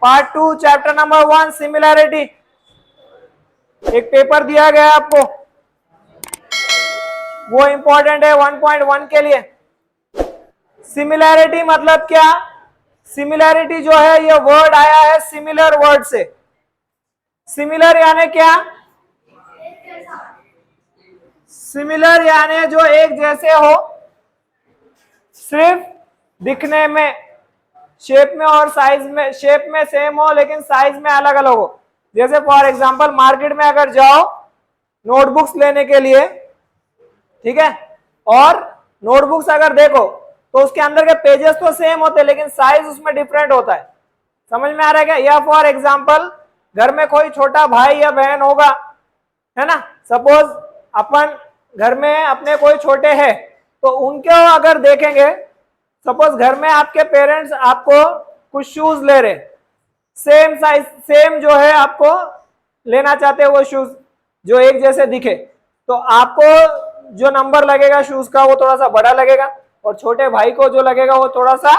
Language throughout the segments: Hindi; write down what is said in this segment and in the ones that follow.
Part 2 chapter number 1 similarity. एक पेपर दिया गया है आपको, वो इंपॉर्टेंट है 1.1 के लिए। सिमिलैरिटी मतलब क्या? सिमिलैरिटी जो है ये वर्ड आया है सिमिलर वर्ड से। सिमिलर यानी क्या? सिमिलर यानी जो एक जैसे हो, सिर्फ दिखने में, शेप में और साइज में, शेप में सेम हो लेकिन साइज में अलग अलग हो। जैसे फॉर एग्जांपल मार्केट में अगर जाओ नोटबुक्स लेने के लिए, ठीक है, और नोटबुक्स अगर देखो तो उसके अंदर के पेजेस तो सेम होते हैं लेकिन साइज उसमें डिफरेंट होता है। समझ में आ रहा है क्या? या फॉर एग्जांपल घर में कोई छोटा भाई या बहन होगा, है ना, सपोज अपन घर में अपने कोई छोटे हैं तो उनको अगर देखेंगे, सपोज घर में आपके पेरेंट्स आपको कुछ शूज ले रहे, सेम साइज सेम जो है आपको लेना चाहते हैं वो शूज जो एक जैसे दिखे, तो आपको जो नंबर लगेगा शूज का वो थोड़ा सा बड़ा लगेगा और छोटे भाई को जो लगेगा वो थोड़ा सा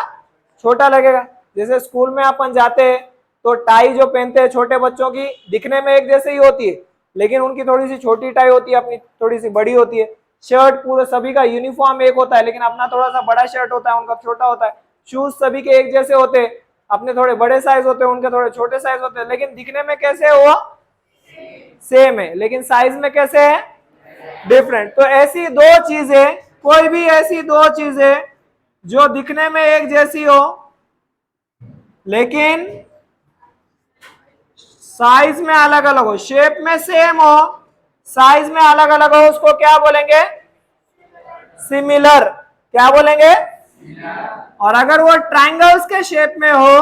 छोटा लगेगा। जैसे स्कूल में अपन जाते हैं तो टाई जो पहनते हैं छोटे बच्चों की दिखने में एक जैसे ही होती है लेकिन उनकी थोड़ी सी छोटी टाई होती है, अपनी थोड़ी सी बड़ी होती है। शर्ट पूरे सभी का यूनिफॉर्म एक होता है लेकिन अपना थोड़ा सा बड़ा शर्ट होता है, उनका छोटा होता है। शूज सभी के एक जैसे होते हैं, अपने थोड़े बड़े साइज होते हैं, उनके थोड़े छोटे साइज होते हैं, लेकिन दिखने में कैसे हुआ? सेम है, लेकिन साइज में कैसे है? डिफरेंट। तो ऐसी दो चीजें, कोई भी ऐसी दो चीजें जो दिखने में एक जैसी हो लेकिन साइज में अलग अलग हो, शेप में सेम हो साइज में अलग अलग हो, उसको क्या बोलेंगे? सिमिलर। क्या बोलेंगे? और अगर वो ट्रायंगल्स के शेप में हो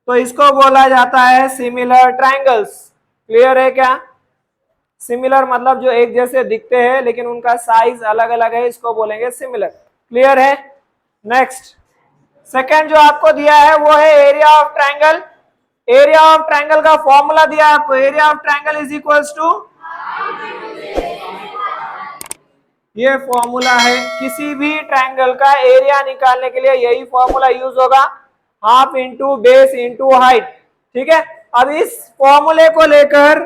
तो इसको बोला जाता है सिमिलर ट्रायंगल्स। क्लियर है क्या? सिमिलर मतलब जो एक जैसे दिखते हैं लेकिन उनका साइज अलग अलग है, इसको बोलेंगे सिमिलर। क्लियर है? नेक्स्ट, सेकंड जो आपको दिया है वो है area of triangle. Area of triangle का फॉर्मूला दिया है आपको, area of triangle is equals to, ये फॉर्मूला है, किसी भी ट्रायंगल का एरिया निकालने के लिए यही फॉर्मूला यूज होगा, half into base into height. ठीक है, अब इस फॉर्मूले को लेकर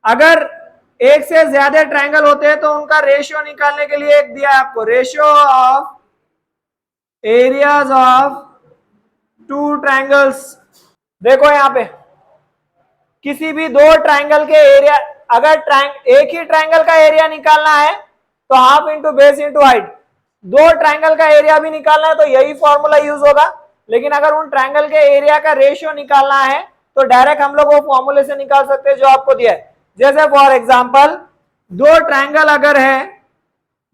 अगर एक से ज्यादा ट्रायंगल होते हैं तो उनका रेशियो निकालने के लिए एक दिया है आपको, ratio of areas of two triangles. देखो यहां पे किसी भी दो ट्रायंगल के एरिया, अगर एक ही ट्रायंगल का एरिया निकालना है तो half into base into height. दो ट्रायंगल का एरिया भी निकालना है तो यही फॉर्मूला यूज होगा, लेकिन अगर उन ट्रायंगल के एरिया का रेशियो निकालना है तो डायरेक्ट हम लोग वो फॉर्मूले से निकाल सकते हैं जो आपको दिया है। जैसे फॉर एग्जांपल दो ट्रायंगल अगर है,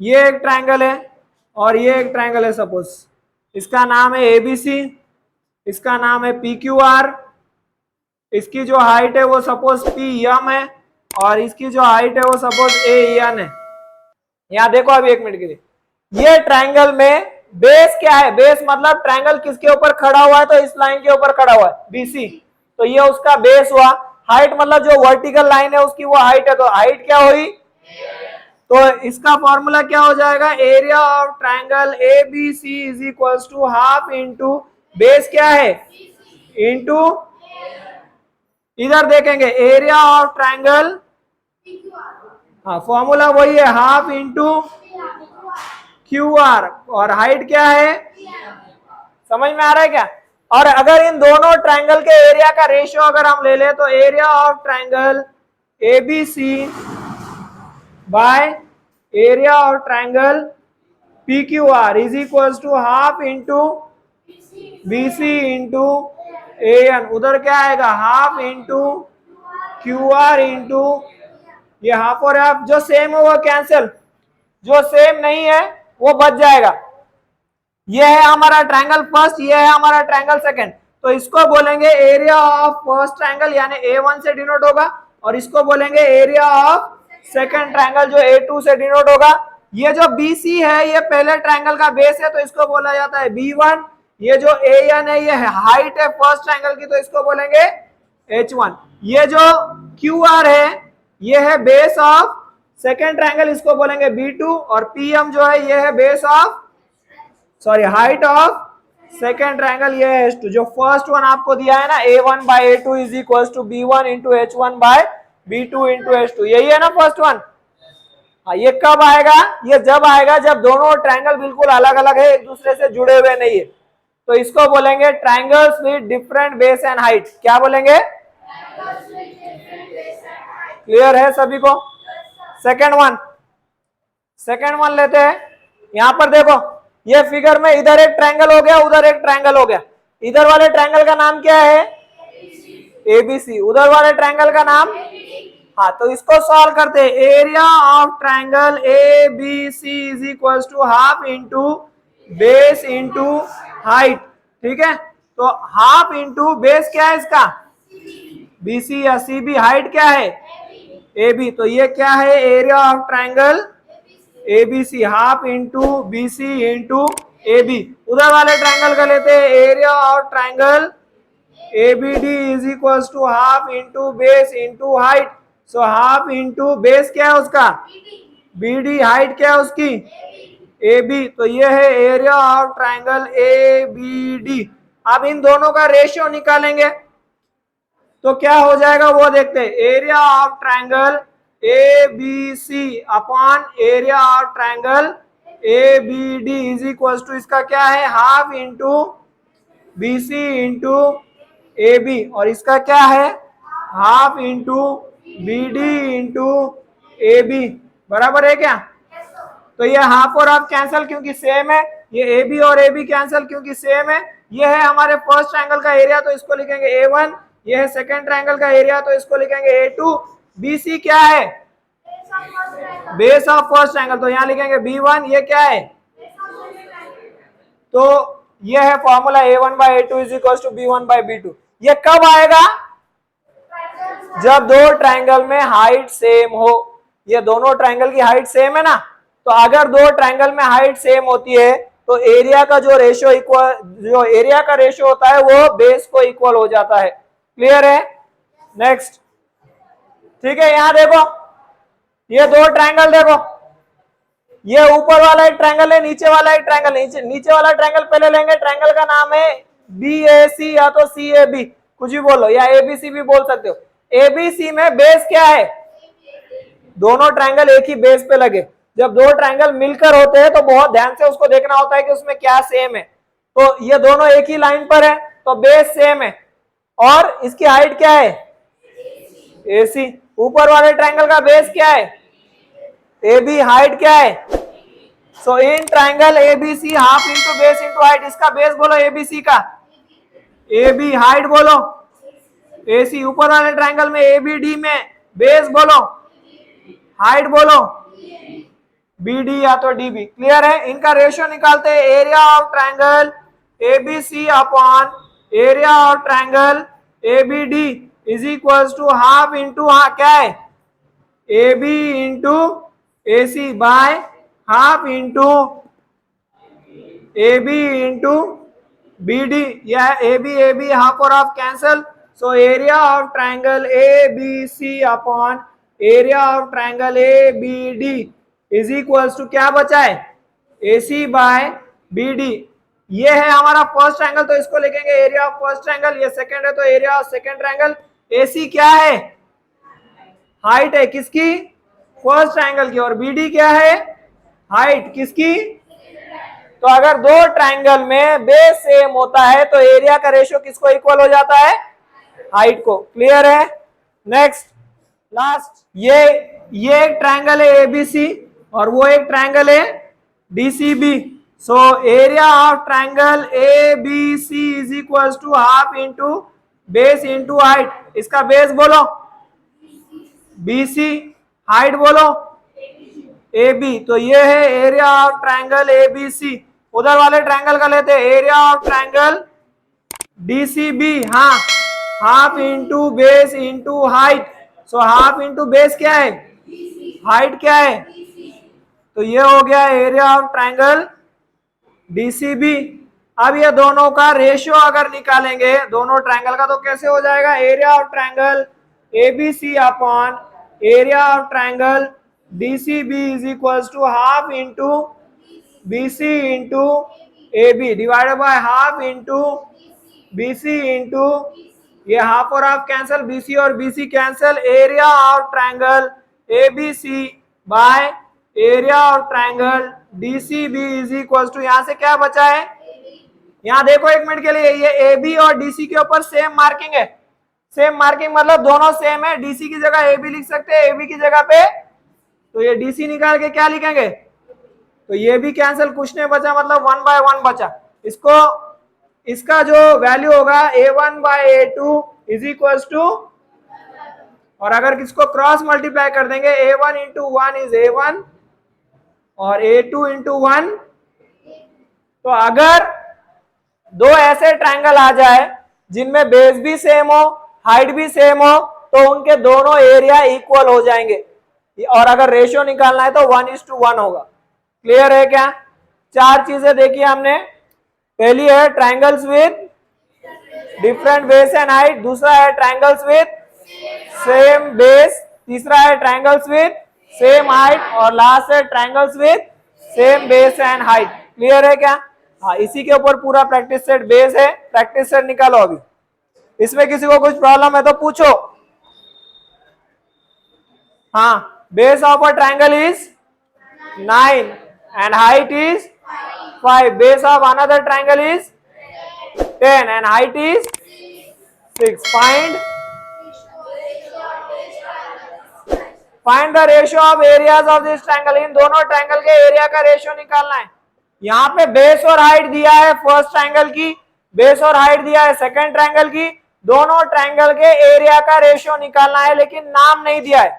ये एक ट्रायंगल है और ये एक ट्रायंगल है, सपोज इसका नाम है एबीसी, इसका नाम है पीक्यूआर, इसकी जो हाइट है वो सपोज पी एम है और इसकी जो हाइट है वो सपोज ए एन है। यहां देखो अभी एक मिनट के लिए, ये ट्रायंगल में बेस क्या है? बेस मतलब ट्रायंगल किसके ऊपर खड़ा हुआ है? तो इस लाइन के ऊपर खड़ा हुआ है बीसी, तो ये उसका बेस हुआ। हाइट मतलब जो वर्टिकल लाइन है उसकी वो हाइट है, तो हाइट क्या हुई? तो इसका फॉर्मूला क्या हो जाएगा? Area of triangle A B C is equals to half into base क्या है? इंटू, इधर देखेंगे एरिया ऑफ ट्रायंगल, हाँ फॉर्मूला वही है, हाफ इंटू क्यू आर, और हाइट क्या है? समझ में आ रहा है क्या? और अगर इन दोनों ट्रायंगल के एरिया का रेशियो अगर हम ले ले तो area of triangle ABC by area of triangle P Q R is equals to half into BC into A N. उधर क्या आएगा? Half into Q R into, ये हाफ और हाफ जो सेम है वो कैंसिल, जो सेम नहीं है वो बच जाएगा। ये है हमारा ट्रायंगल फर्स्ट, ये है हमारा ट्रायंगल सेकंड, तो इसको बोलेंगे एरिया ऑफ फर्स्ट ट्रायंगल यानी A1 से डिनोट होगा, और इसको बोलेंगे एरिया ऑफ सेकंड ट्रायंगल जो A2 से डिनोट होगा। ये जो BC है ये पहले ट्रायंगल का बेस है तो इसको बोला जाता है B1। ये जो AN है ये हाइट है फर्स्ट ट्रायंगल की तो इसको बोलेंगे H1। ये जो QR है ये है बेस ऑफ सेकंड ट्रायंगल, इसको बोलेंगे B2, और PM जो है ये है base of, sorry height of second triangle ये है H2। जो फर्स्ट वन आपको दिया है ना A1/A2 is equal to B1 into H1/B2 into H2, यही है ना फर्स्ट वन। हाँ, ये कब आएगा? ये जब आएगा जब दोनों ट्राइंगल बिल्कुल अलग अलग है, एक दूसरे से जुड़े हुए नहीं है। तो इसको बोलेंगे triangles with different base and height. क्या बोलेंगे? क्लियर है सभी को? सेकेंड वन लेते हैं। यहां पर देखो, ये फिगर में इधर एक ट्रायंगल हो गया, उधर एक ट्रायंगल हो गया। इधर वाले ट्रायंगल का नाम क्या है? एबीसी। उधर वाले ट्रायंगल का नाम? हाँ, तो इसको सॉल्व करते हैं। Area of triangle A B C is equal to half into base into height. ठीक है, तो हाफ इंटू बेस क्या है इसका? बीसी या सीबी। हाइट क्या है? AB। तो ये क्या है? Area of triangle ABC, half into BC into AB। उधर वाले ट्रायंगल का लेते हैं। Area of triangle ABD is equal to half into base into height. So half into base क्या है उसका? BD। हाइट क्या है उसकी? AB। तो ये है एरिया ऑफ ट्रायंगल ABD। अब इन दोनों का रेशियो निकालेंगे तो क्या हो जाएगा वो देखते हैं। Area of triangle ABC upon area of triangle ABD is equal to इसका क्या है? Half into BC into AB, और इसका क्या है? Half into BD into AB। बराबर है क्या? तो ये हाफ और हाफ कैंसल क्योंकि सेम है, ये AB और AB कैंसल क्योंकि सेम है। ये है हमारे फर्स्ट ट्रायंगल का एरिया, तो इसको लिखेंगे A1। ये है सेकंड ट्रायंगल का एरिया, तो इसको लिखेंगे A2। BC क्या है? बेस ऑफ फर्स्ट ट्रायंगल, तो यहाँ लिखेंगे B1। ये क्या है? तो ये है formula A1/A2 is equal to B1/B2। ये कब आएगा? जब दो ट्रायंगल में हाइट सेम हो। ये दोनों ट्रायंगल की हाइट सेम है ना, तो अगर दो ट्रायंगल में हाइट सेम होती है तो एरिया का जो रेशियो इक्वल, जो एरिया का रेशियो होता है वो बेस को इक्वल हो जाता है। क्लियर है? नेक्स्ट। ठीक है, यहां देखो, ये दो ट्रायंगल देखो, ये ऊपर वाला एक ट्रायंगल है, नीचे वाला एक ट्रायंगल। नीचे वाला ट्रायंगल पहले लेंगे। ट्रायंगल का नाम है BAC या तो CAB, कुछ भी बोलो, या ABC भी बोल सकते हो। ABC में बेस क्या है? दोनों ट्रायंगल एक ही बेस पे लगे। जब दो ट्रायंगल मिलकर होते हैं तो बहुत ध्यान से उसको देखना होता है कि उसमें क्या सेम है। तो ये दोनों एक ही लाइन पर है तो बेस सेम है, और इसकी हाइट क्या है? AC। ऊपर वाले ट्रायंगल का बेस क्या है? AB। हाइट क्या है? So in triangle ABC half into base into height. इसका बेस बोलो ABC का, AB। हाइट बोलो AC। ऊपर वाले ट्रायंगल में ABD में बेस बोलो, हाइट बोलो BD या तो DB। क्लियर है? इनका रेशियो निकालते हैं। Area of triangle ABC upon area of triangle ABD is equal to half into क्या है? AB into AC by half into AB into BD। यह AB हाफ और half cancel. So area of triangle ABC upon area of triangle ABD is equal to क्या बचा है? AC by BD। ये है हमारा फर्स्ट ट्रायंगल, तो इसको लिखेंगे एरिया ऑफ फर्स्ट ट्रायंगल। ये सेकंड है तो area of second triangle. AC क्या है? हाइट है किसकी? फर्स्ट ट्रायंगल की। और BD क्या है? हाइट किसकी? तो अगर दो ट्रायंगल में बेस सेम होता है तो एरिया का रेशियो किसको इक्वल हो जाता है? हाइट को। क्लियर है? Next, last. ये एक ट्रायंगल है ABC और वो एक ट्रायंगल है DCB। So area of triangle ABC is equal to half into base into height. इसका बेस बोलो BC, हाइट बोलो AB। तो ये है एरिया ऑफ ट्रायंगल ABC। उधर वाले ट्रायंगल का लेते हैं। एरिया ऑफ ट्रायंगल DCB, हाँ, half into base into height. So half into base क्या है? हाइट क्या है? तो ये हो गया एरिया ऑफ ट्रायंगल DCB। अब ये दोनों का रेशियो अगर निकालेंगे दोनों ट्रायंगल का तो कैसे हो जाएगा? Area of triangle ABC upon area of triangle DCB is equal to half into BC into A B divided by half into B C into ये हाफ और हाफ कैंसल, बी सी और B C cancel, area of triangle A B C by area of triangle D C B is equal to, यहां से क्या बचा है, यहां देखो एक मिनट के लिए, ये ए बी और डी सी के ऊपर सेम मार्किंग है, सेम मार्किंग मतलब दोनों सेम है, डीसी की जगह ए बी लिख सकते हैं, ए बी की जगह पे तो ये डीसी निकाल के क्या लिखेंगे, तो ये भी कैंसिल, कुछ नहीं बचा, मतलब 1 बाय 1 बचा। इसको इसका जो वैल्यू होगा a1 by a2 is equal to, और अगर किसको क्रॉस मल्टीप्लाई कर देंगे a1 इंटू 1 इज a1 और a2 इंटू 1, तो अगर दो ऐसे ट्रायंगल आ जाए जिनमें बेस भी सेम हो हाइट भी सेम हो तो उनके दोनों एरिया इक्वल हो जाएंगे, और अगर रेशियो निकालना है तो 1:1 होगा। क्लियर है क्या? चार चीजें देखी हमने, पहली है triangles with different base and height, दूसरा है ट्रायंगल्स विद सेम बेस, तीसरा है ट्रायंगल्स विद सेम हाइट, और लास्ट है triangles with same base and height. Clear है क्या? हाँ, इसी के ऊपर पूरा प्रैक्टिस सेट बेस है, प्रैक्टिस सेट निकालो अभी। इसमें किसी को कुछ प्रॉब्लम है तो पूछो। हाँ, base of a triangle is 9 and height is 5. Base of another triangle is 10 and height is 6. Find the ratio of areas of this triangle. इन दोनों ट्रायंगल के एरिया का रेशियो निकालना है। यहाँ पे बेस और हाइट दिया है फर्स्ट ट्रायंगल की, बेस और हाइट दिया है सेकंड ट्रायंगल की, दोनों ट्रायंगल के एरिया का रेशियो निकालना है, लेकिन नाम नहीं दिया है।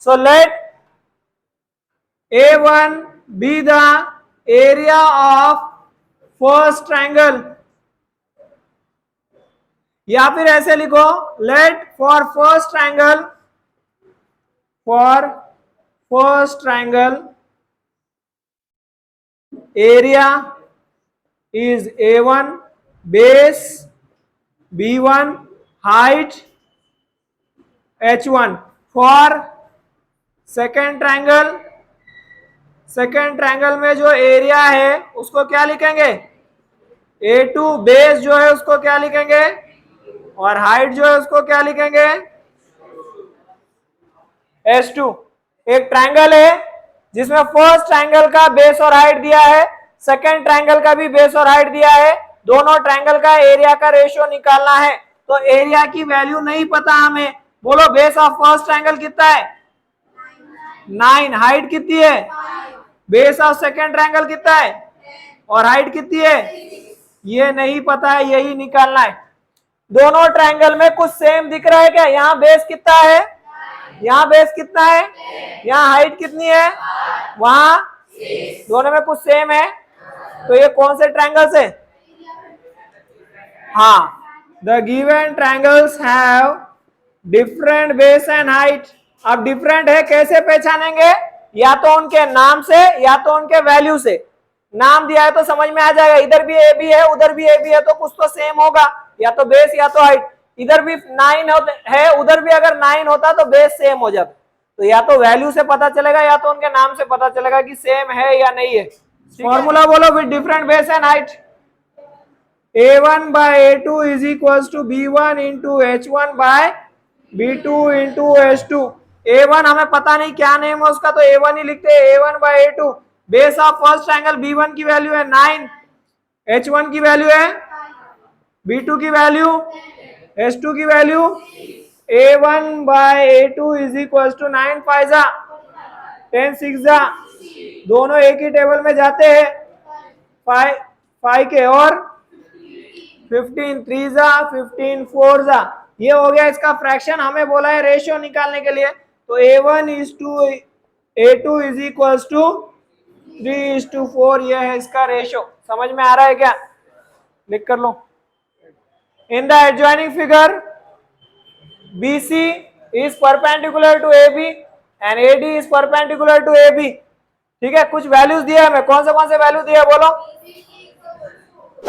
So let A1 be the area of first triangle, या फिर ऐसे लिखो let for first triangle area is A1, base B1, height H1. for second triangle में जो एरिया है उसको क्या लिखेंगे, A2, बेस जो है उसको क्या लिखेंगे, और हाइट जो है उसको क्या लिखेंगे, H2. एक ट्रायंगल है जिसमें फर्स्ट ट्रायंगल का बेस और हाइट दिया है, सेकंड ट्रायंगल का भी बेस और हाइट दिया है, दोनों ट्रायंगल का एरिया का रेशियो निकालना है। तो एरिया की वैल्यू नहीं पता हमें, बोलो बेस ऑफ फर्स्ट ट्रायंगल कितना है 9, हाइट कितनी है, बेस ऑफ सेकेंड ट्रायंगल कितना है और हाइट कितनी है, ये नहीं पता है, यही निकालना है। दोनों ट्रायंगल में कुछ सेम दिख रहा है क्या, यहाँ बेस कितना है, यहाँ बेस कितना है, यहाँ हाइट कितनी है, वहां दोनों में कुछ सेम है, तो ये कौन से ट्रायंगल से, हाँ, the given triangles have different base and height. अब डिफरेंट है कैसे पहचानेंगे, या तो उनके नाम से या तो उनके वैल्यू से। नाम दिया है तो समझ में आ जाएगा, इधर भी ए बी है उधर भी ए बी है तो कुछ तो सेम होगा, या तो बेस या तो हाइट। इधर भी 9 है उधर भी अगर 9 होता तो बेस सेम हो जाता, तो या तो वैल्यू से पता चलेगा या तो उनके नाम से पता चलेगा कि सेम है या नहीं है। फॉर्मूला बोलो with different base and height, A1 by A2 is equals to B1 into H1 by B2 into H2। A1 हमें पता नहीं क्या नेम है उसका, तो A1 ही लिखते हैं, A1 by A2। Base of first triangle B1 की वैल्यू है 9, H1 की वैल्यू है, B2 की वैल्यू, H2 की value, A1 by A2 is equals to 9 5 जा 10 6 जा, दोनों एक ही टेबल में जाते हैं, 5 के और 15 3 जा 15 4 जा, ये हो गया इसका फ्रैक्शन। हमें बोला है रेशियो निकालने के लिए, तो A1 is to A2 is equals to 3:4, ये है इसका रेशियो। समझ में आ रहा है क्या, लिख कर लो। In the adjoining figure BC is perpendicular to AB and AD is perpendicular to AB। ठीक है, कुछ वैल्यूज दिया है हमें, कौन से वैल्यू दिया है बोलो,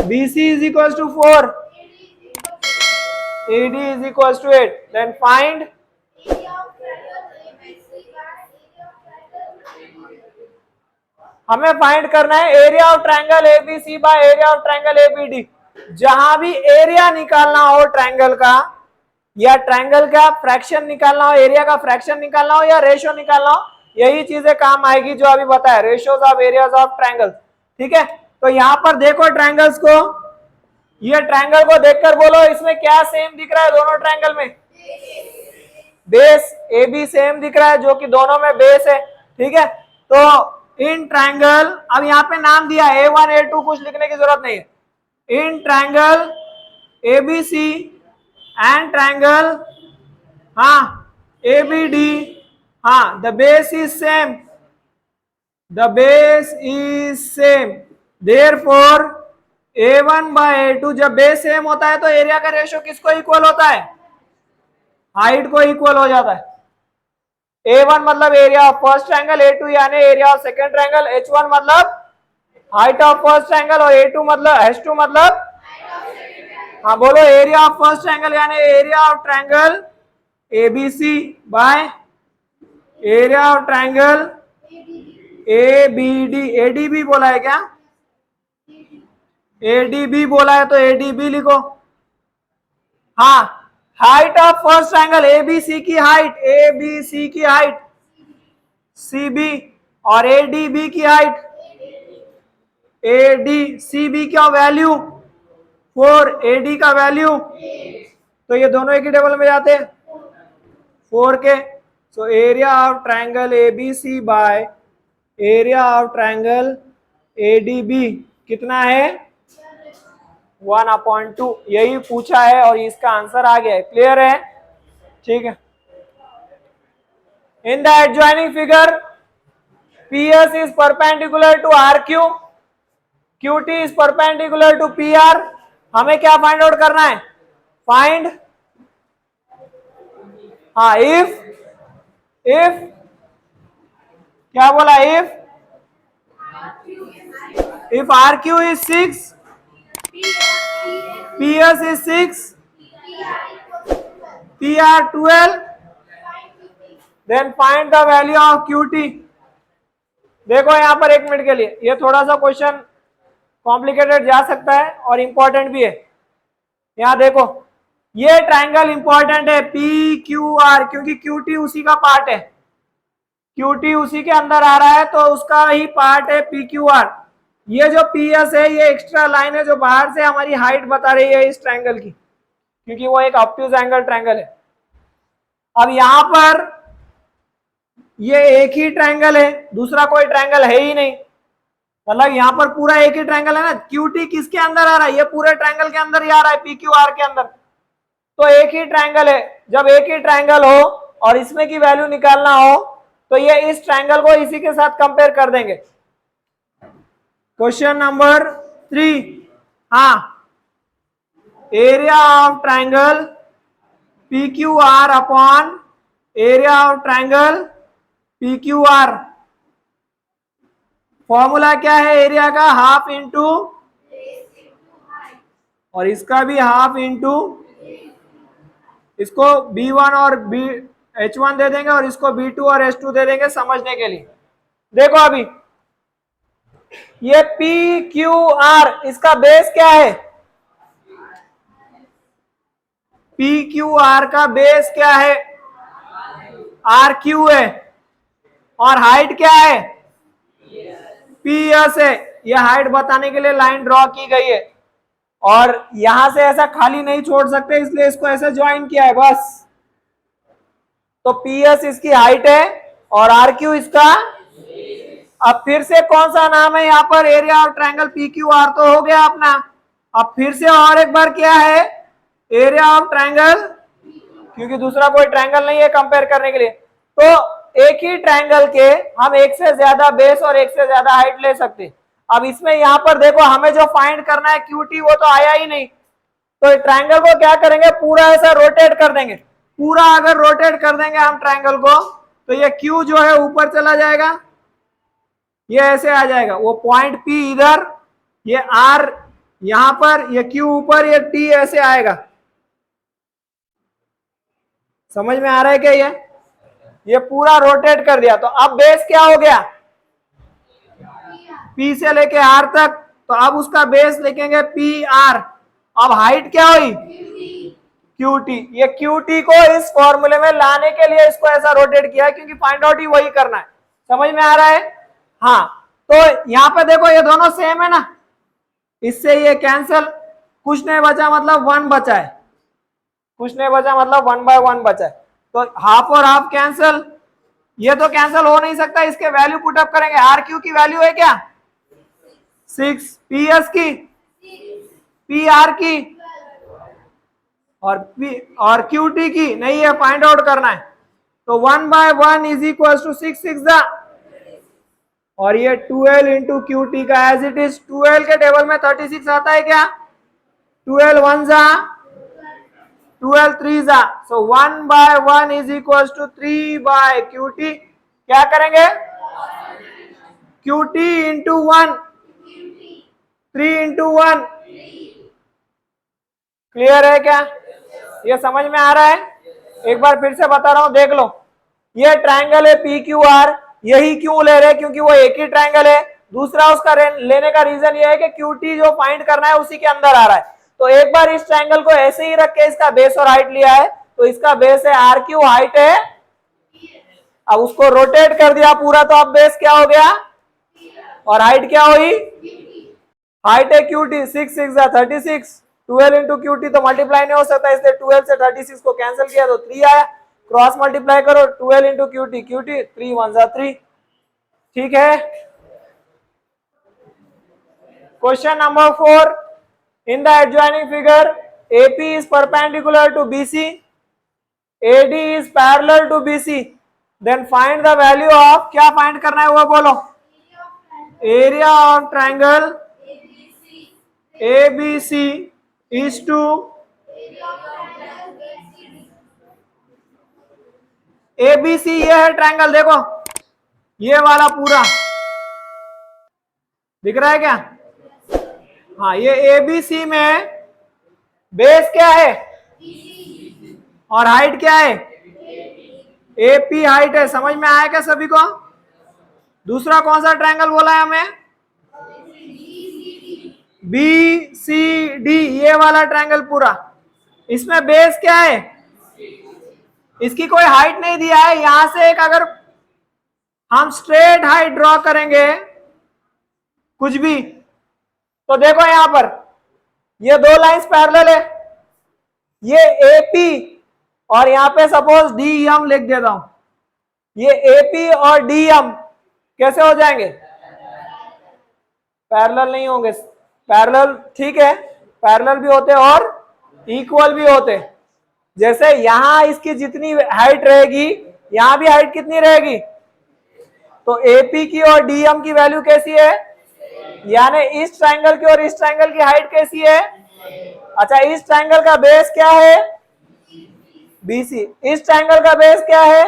BC is equals to 4, AD is equals to 8, then find हमें फाइंड करना है area of triangle ABC by area of triangle ABD. जहां भी एरिया निकालना हो ट्रायंगल का, या ट्रायंगल का फ्रैक्शन निकालना हो, एरिया का फ्रैक्शन निकालना हो, या रेशियो निकालना हो, यही चीजें काम आएगी जो अभी बताया, ratios of areas of triangle. ठीक है, तो यहां पर देखो ट्रायंगल्स को, ये ट्रायंगल को देखकर बोलो इसमें क्या सेम दिख रहा है दोनों ट्रायंगल में? बेस ए बी सेम दिख रहा है, जो कि दोनों में बेस है। ठीक है, तो इन ट्रायंगल, अब यहाँ पे नाम दिया A1 A2, कुछ लिखने की जरूरत नहीं है। In triangle ABC and triangle ABD, the base is same, the base is same, therefore A1 by A2, जब बेस सेम होता है तो एरिया का रेशियो किसको इक्वल होता है? हाइट को इक्वल हो जाता है। A1 मतलब area of first triangle, A2 यानी area of second triangle, H1 मतलब हाइट ऑफ फर्स्ट ट्रायंगल, और A2 मतलब H2 मतलब बोलो एरिया ऑफ फर्स्ट ट्रायंगल यानी area of triangle ABC bye area of triangle ABD। ADB बोला है क्या? ADB बोला है तो ADB लिखो। Height of first triangle ABC की हाइट, ABC की हाइट CB, और ADB की हाइट AD, CB का वैल्यू 4, AD का वैल्यू, तो ये दोनों एक ही टेबल में जाते हैं 4 के। सो area of triangle ABC bye area of triangle ADB कितना है? 1/2। यही पूछा है और इसका आंसर आ गया है। क्लियर है? ठीक है। इन the adjoining figure PS is perpendicular to RQ, QT is perpendicular to PR। हमें क्या फाइंड आउट करना है? फाइंड इफ क्या बोला? If RQ is 6, PS is 6, PR 12, then find the value of QT। देखो यहां पर एक मिनट के लिए, ये थोड़ा सा क्वेश्चन कॉम्प्लिकेटेड जा सकता है और इंपॉर्टेंट भी है। यहां देखो ये ट्रायंगल इंपॉर्टेंट है PQR, क्योंकि QT उसी का पार्ट है, QT उसी के अंदर आ रहा है तो उसका ही पार्ट है PQR। ये जो PS है ये एक्स्ट्रा लाइन है जो बाहर से हमारी हाइट बता रही है इस ट्रायंगल की, क्योंकि वो एक ऑब्ट्यूज एंगल ट्रायंगल है। अब यहां पर ये एक ही ट्रायंगल है, दूसरा कोई ट्रायंगल है ही नहीं, मतलब यहां पर पूरा एक ही ट्रायंगल है ना। QT किसके अंदर आ रहा है? ये पूरे ट्रायंगल के अंदर ही आ रहा है, PQR के अंदर, तो एक ही ट्रायंगल है। जब एक ही ट्रायंगल हो और इसमें की वैल्यू निकालना हो तो ये इस ट्रायंगल को इसी के साथ कंपेयर कर देंगे। Question number 3, area of triangle PQR upon area of triangle PQR। Formula क्या है एरिया का? हाफ इंटू, और इसका भी हाफ इंटू, इसको B1 और H1 दे देंगे और इसको B2 और H2 दे देंगे समझने के लिए। देखो अभी ये PQR, इसका बेस क्या है? PQR का बेस क्या है? RQ है, और हाइट क्या है? PS है। ये हाइट बताने के लिए लाइन ड्रॉ की गई है, और यहां से ऐसा खाली नहीं छोड़ सकते इसलिए इसको ऐसे ज्वाइन किया है बस। तो PS इसकी हाइट है और RQ इसका। अब फिर से कौन सा नाम है यहाँ पर? एरिया ऑफ ट्रायंगल PQR तो हो गया अपना। अब फिर से और एक बार क्या है? एरिया ऑफ ट्रायंगल, क्योंकि दूसरा कोई ट्रायंगल नहीं है कंपेयर करने के लिए, तो एक ही ट्रायंगल के हम एक से ज्यादा बेस और एक से ज्यादा हाइट ले सकते हैं। अब इसमें यहाँ पर देखो हमें जो फाइंड करना है QT वो तो आया ही नहीं, तो ट्रायंगल को क्या करेंगे? पूरा ऐसा रोटेट कर देंगे। पूरा अगर रोटेट कर देंगे हम ट्रायंगल को तो ये Q जो है ऊपर चला जाएगा, ये ऐसे आ जाएगा, वो पॉइंट P इधर, ये R यहां पर, ये Q ऊपर, ये T ऐसे आएगा। समझ में आ रहा है क्या? ये पूरा रोटेट कर दिया, तो अब बेस क्या हो गया? P से लेके R तक, तो अब उसका बेस लिखेंगे PR। अब हाइट क्या हुई? QT। ये QT को इस फॉर्मूले में लाने के लिए इसको ऐसा रोटेट किया है, क्योंकि फाइंड आउट ही वही करना है। समझ में आ रहा है? हाँ, तो यहाँ पे देखो ये दोनों सेम है ना, इससे ये कैंसिल, कुछ नहीं बचा मतलब 1 बचा है, कुछ नहीं बचा मतलब 1/1 बचा है। तो हाफ और हाफ कैंसिल, ये तो कैंसिल हो नहीं सकता, इसके वैल्यू पुटअप करेंगे। RQ की वैल्यू है क्या? 6। PS की, PR की और QT की नहीं है, फाइंड आउट करना है। तो 1/1 इज इक्वल टू 6 और ये 12 इंटू QT का एज इट इज। 12 के टेबल में 36 आता है क्या? 12 1 जा, 12 3 जा, सो 1/1 इज इक्वल टू 3/QT। क्या करेंगे? QT into 1, 3 into 1। क्लियर है क्या? ये समझ में आ रहा है? एक बार फिर से बता रहा हूं, देख लो। ये ट्रायंगल है PQR, यही क्यों ले रहे? क्योंकि वो एक ही ट्रायंगल है। दूसरा उसका लेने का रीजन ये है कि QT जो फाइंड करना है उसी के अंदर आ रहा है। तो एक बार इस ट्रायंगल को ऐसे ही रख के इसका बेस और हाइट लिया है, तो इसका बेस है RQ, हाइट है, अब उसको रोटेट कर दिया पूरा, तो अब बेस क्या हो गया और हाइट क्या हुई? हाइट है QT, 6 6 36, 12 इंटू QT तो मल्टीप्लाई नहीं हो सकता, इसलिए 12 से 36 को कैंसिल किया तो 3 आया। क्रॉस मल्टीप्लाई करो, 12 इंटू QT, 3 1 3। ठीक है। Question number 4, in the adjoining figure AP is perpendicular to BC, AD is parallel to BC, then find the value of, क्या फाइंड करना है वो बोलो? Area of triangle ABC is to ABC, ये है ट्रायंगल, देखो ये वाला पूरा दिख रहा है क्या? हाँ, ये ABC में बेस क्या है और हाइट क्या है? AP हाइट है। समझ में आया क्या सभी को? दूसरा कौन सा ट्रायंगल बोला है हमें? BCD, ये वाला ट्रायंगल पूरा, इसमें बेस क्या है? इसकी कोई हाइट नहीं दिया है। यहां से एक अगर हम स्ट्रेट हाइट ड्रॉ करेंगे कुछ भी, तो देखो यहां पर ये दो लाइंस पैरेलल है, ये AP और यहां पे सपोज DM लिख देता हूं, ये AP और DM कैसे हो जाएंगे? पैरेलल नहीं होंगे। पैरेलल ठीक है, पैरेलल भी होते और इक्वल भी होते। जैसे यहां इसकी जितनी हाइट रहेगी, यहां भी हाइट कितनी रहेगी? तो AP की और DM की वैल्यू कैसी है? यानी इस ट्रायंगल की और इस ट्रायंगल की हाइट कैसी है? अच्छा, इस ट्रायंगल का बेस क्या है? BC। इस ट्रायंगल का बेस क्या है?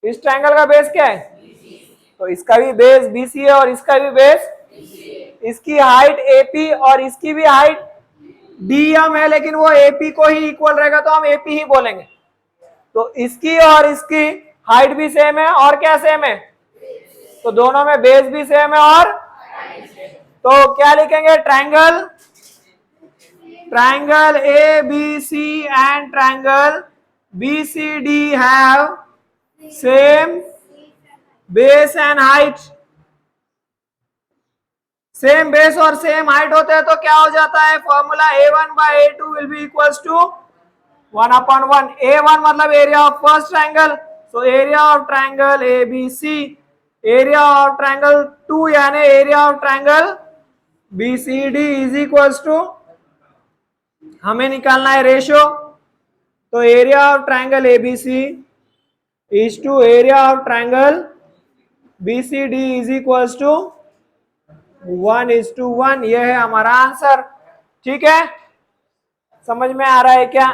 इस ट्रायंगल का बेस क्या है? तो इसका भी बेस BC है और इसका भी बेस, इसकी हाइट AP और इसकी भी हाइट DM है, लेकिन वो AP को ही इक्वल रहेगा तो हम AP ही बोलेंगे। तो इसकी और इसकी हाइट भी सेम है और क्या सेम है? तो दोनों में बेस भी सेम है और, तो क्या लिखेंगे? Triangle ABC and triangle BCD have same base and height। Same base और सेम हाइट होते हैं तो क्या हो जाता है? Formula A1/A2 will be equals to 1/1। A1 मतलब area of first triangle, so area of triangle ABC, area of triangle 2 यानी area of triangle BCD is equals to, हमें निकालना है रेशियो, तो area of triangle ABC is to area of triangle BCD is equals to 1:1। यह है हमारा आंसर। ठीक है, समझ में आ रहा है क्या?